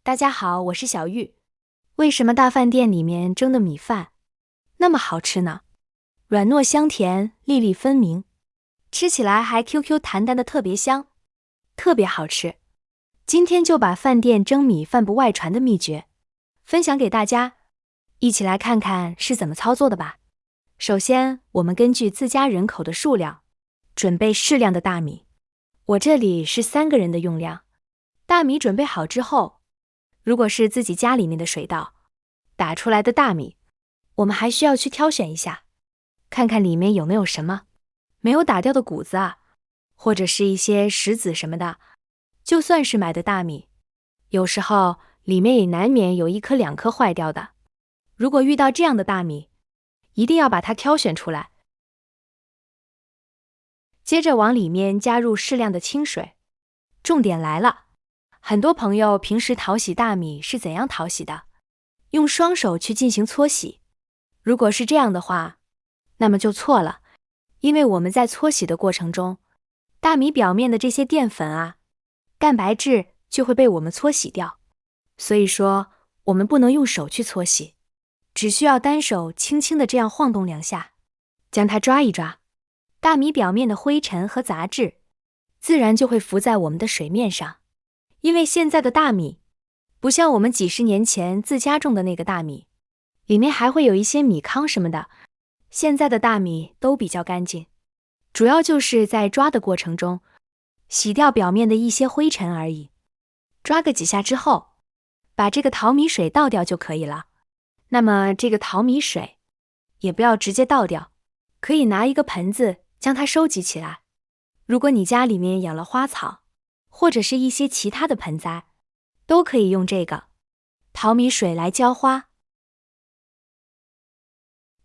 大家好，我是小玉。为什么大饭店里面蒸的米饭那么好吃呢？软糯香甜，粒粒分明，吃起来还 QQ 弹弹的，特别香，特别好吃。今天就把饭店蒸米饭不外传的秘诀分享给大家，一起来看看是怎么操作的吧。首先，我们根据自家人口的数量，准备适量的大米。我这里是3个人的用量。大米准备好之后，如果是自己家里面的水稻打出来的大米，我们还需要去挑选一下，看看里面有没有什么没有打掉的谷子啊，或者是一些石子什么的。就算是买的大米，有时候里面也难免有1颗2颗坏掉的。如果遇到这样的大米，一定要把它挑选出来。接着往里面加入适量的清水。重点来了，很多朋友平时淘洗大米是怎样淘洗的？用双手去进行搓洗。如果是这样的话，那么就错了，因为我们在搓洗的过程中，大米表面的这些淀粉啊、蛋白质就会被我们搓洗掉。所以说，我们不能用手去搓洗，只需要单手轻轻的这样晃动2下，将它抓一抓，大米表面的灰尘和杂质自然就会浮在我们的水面上。因为现在的大米不像我们几十年前自家种的那个大米，里面还会有一些米糠什么的。现在的大米都比较干净，主要就是在抓的过程中洗掉表面的一些灰尘而已。抓个几下之后，把这个淘米水倒掉就可以了。那么这个淘米水也不要直接倒掉，可以拿一个盆子将它收集起来。如果你家里面养了花草，或者是一些其他的盆栽，都可以用这个淘米水来浇花。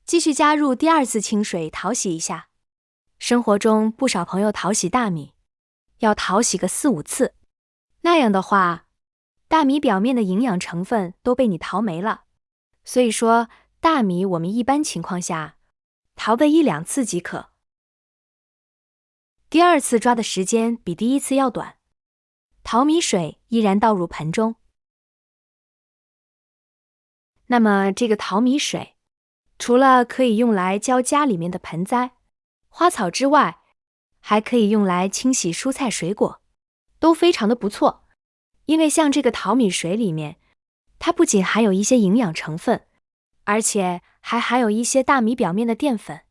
继续加入第2次清水淘洗一下。生活中不少朋友淘洗大米，要淘洗个4、5次，那样的话，大米表面的营养成分都被你淘没了。所以说，大米我们一般情况下淘个1、2次即可。第2次抓的时间比第1次要短。淘米水依然倒入盆中。那么这个淘米水，除了可以用来浇家里面的盆栽、花草之外，还可以用来清洗蔬菜水果，都非常的不错。因为像这个淘米水里面，它不仅含有一些营养成分，而且还含有一些大米表面的淀粉，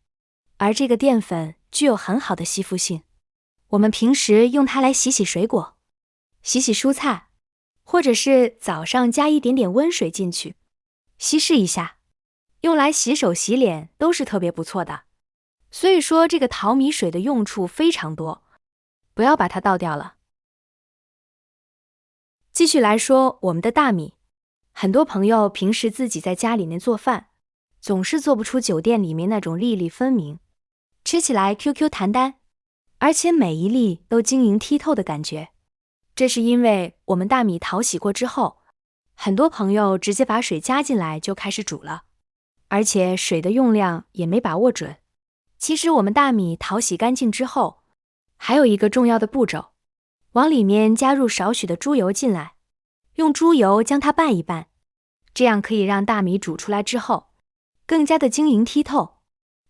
而这个淀粉具有很好的吸附性。我们平时用它来洗洗水果、洗洗蔬菜，或者是早上加一点点温水进去，稀释一下，用来洗手洗脸都是特别不错的。所以说这个淘米水的用处非常多，不要把它倒掉了。继续来说我们的大米，很多朋友平时自己在家里面做饭，总是做不出酒店里面那种粒粒分明，吃起来 QQ 弹弹，而且每一粒都晶莹剔透的感觉。这是因为我们大米淘洗过之后，很多朋友直接把水加进来就开始煮了，而且水的用量也没把握准。其实我们大米淘洗干净之后，还有一个重要的步骤，往里面加入少许的猪油进来，用猪油将它拌一拌，这样可以让大米煮出来之后更加的晶莹剔透，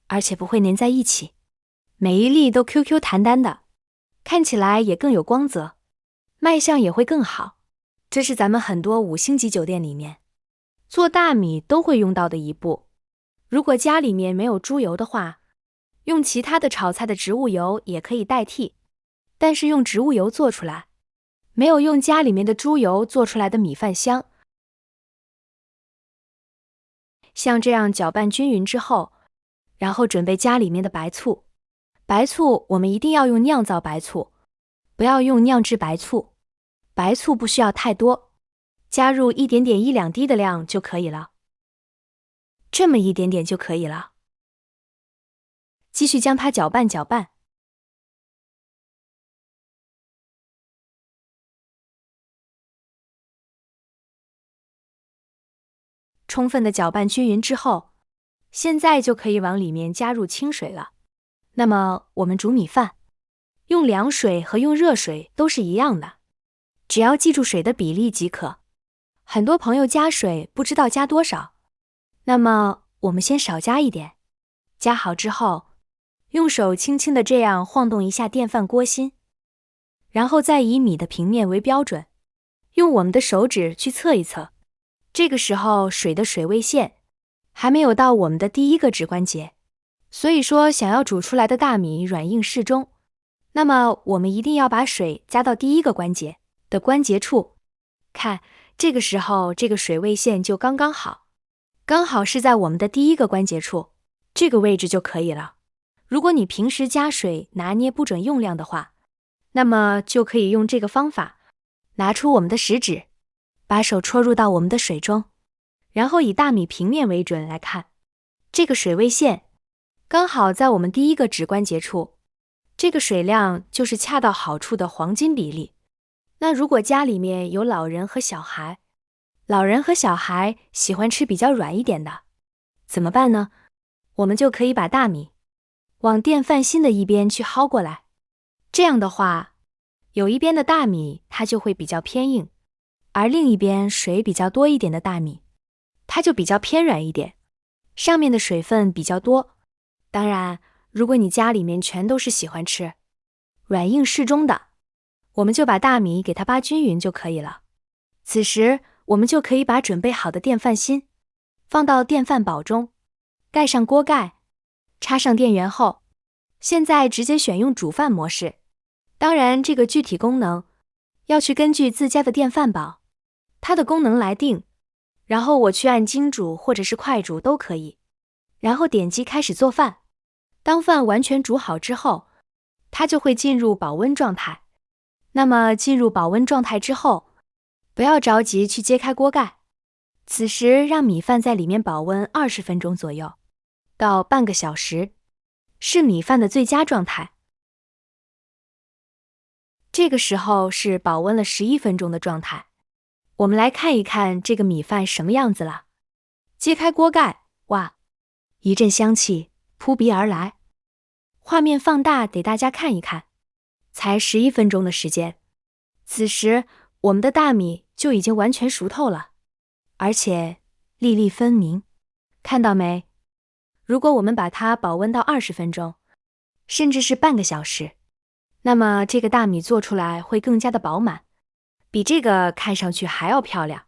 而且不会粘在一起，每一粒都 QQ 弹弹的，看起来也更有光泽，卖相也会更好。这是咱们很多5星级酒店里面做大米都会用到的一步。如果家里面没有猪油的话，用其他的炒菜的植物油也可以代替，但是用植物油做出来，没有用家里面的猪油做出来的米饭香。像这样搅拌均匀之后，然后准备家里面的白醋。白醋我们一定要用酿造白醋，不要用酿制白醋。白醋不需要太多，加入一点点1、2滴的量就可以了，这么一点点就可以了。继续将它搅拌搅拌。充分的搅拌均匀之后，现在就可以往里面加入清水了。那么我们煮米饭，用凉水和用热水都是一样的，只要记住水的比例即可。很多朋友加水不知道加多少，那么我们先少加一点，加好之后，用手轻轻地这样晃动一下电饭锅芯，然后再以米的平面为标准，用我们的手指去测一测，这个时候水的水位线还没有到我们的第一个指关节，所以说想要煮出来的大米软硬适中，那么我们一定要把水加到第一个关节的关节处，看，这个时候这个水位线就刚刚好，刚好是在我们的第一个关节处，这个位置就可以了。如果你平时加水拿捏不准用量的话，那么就可以用这个方法，拿出我们的食指，把手戳入到我们的水中，然后以大米平面为准来看，这个水位线刚好在我们第一个指关节处，这个水量就是恰到好处的黄金比例。那如果家里面有老人和小孩，老人和小孩喜欢吃比较软一点的，怎么办呢？我们就可以把大米往电饭芯的一边去薅过来，这样的话，有一边的大米它就会比较偏硬，而另一边水比较多一点的大米，它就比较偏软一点，上面的水分比较多。当然，如果你家里面全都是喜欢吃软硬适中的，我们就把大米给它扒均匀就可以了。此时，我们就可以把准备好的电饭芯放到电饭煲中，盖上锅盖，插上电源后，现在直接选用煮饭模式。当然，这个具体功能要去根据自家的电饭煲它的功能来定，然后我去按精煮或者是快煮都可以，然后点击开始做饭。当饭完全煮好之后，它就会进入保温状态。那么进入保温状态之后，不要着急去揭开锅盖，此时让米饭在里面保温20分钟左右到半个小时，是米饭的最佳状态。这个时候是保温了11分钟的状态。我们来看一看这个米饭什么样子了。揭开锅盖，哇，一阵香气扑鼻而来。画面放大给大家看一看，才11分钟的时间，此时我们的大米就已经完全熟透了，而且粒粒分明，看到没？如果我们把它保温到20分钟，甚至是半个小时，那么这个大米做出来会更加的饱满，比这个看上去还要漂亮。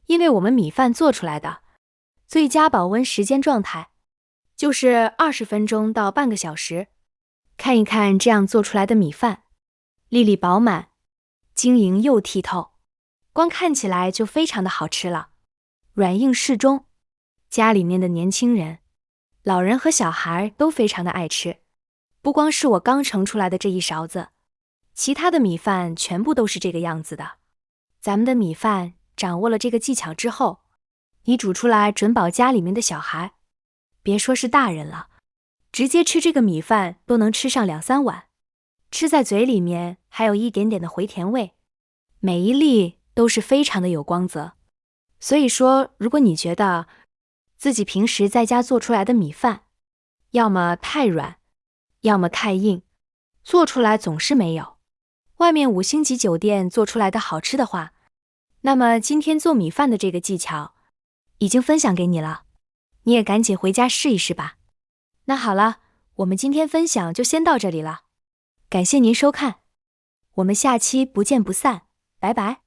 因为我们米饭做出来的最佳保温时间状态就是20分钟到半个小时。看一看这样做出来的米饭，粒粒饱满，晶莹又剔透，光看起来就非常的好吃了，软硬适中，家里面的年轻人、老人和小孩都非常的爱吃。不光是我刚盛出来的这一勺子，其他的米饭全部都是这个样子的。咱们的米饭掌握了这个技巧之后，你煮出来准保家里面的小孩，别说是大人了，直接吃这个米饭都能吃上2-3碗，吃在嘴里面还有一点点的回甜味，每一粒都是非常的有光泽。所以说，如果你觉得自己平时在家做出来的米饭要么太软，要么太硬，做出来总是没有外面5星级酒店做出来的好吃的话，那么今天做米饭的这个技巧已经分享给你了，你也赶紧回家试一试吧。那好了，我们今天分享就先到这里了，感谢您收看，我们下期不见不散，拜拜。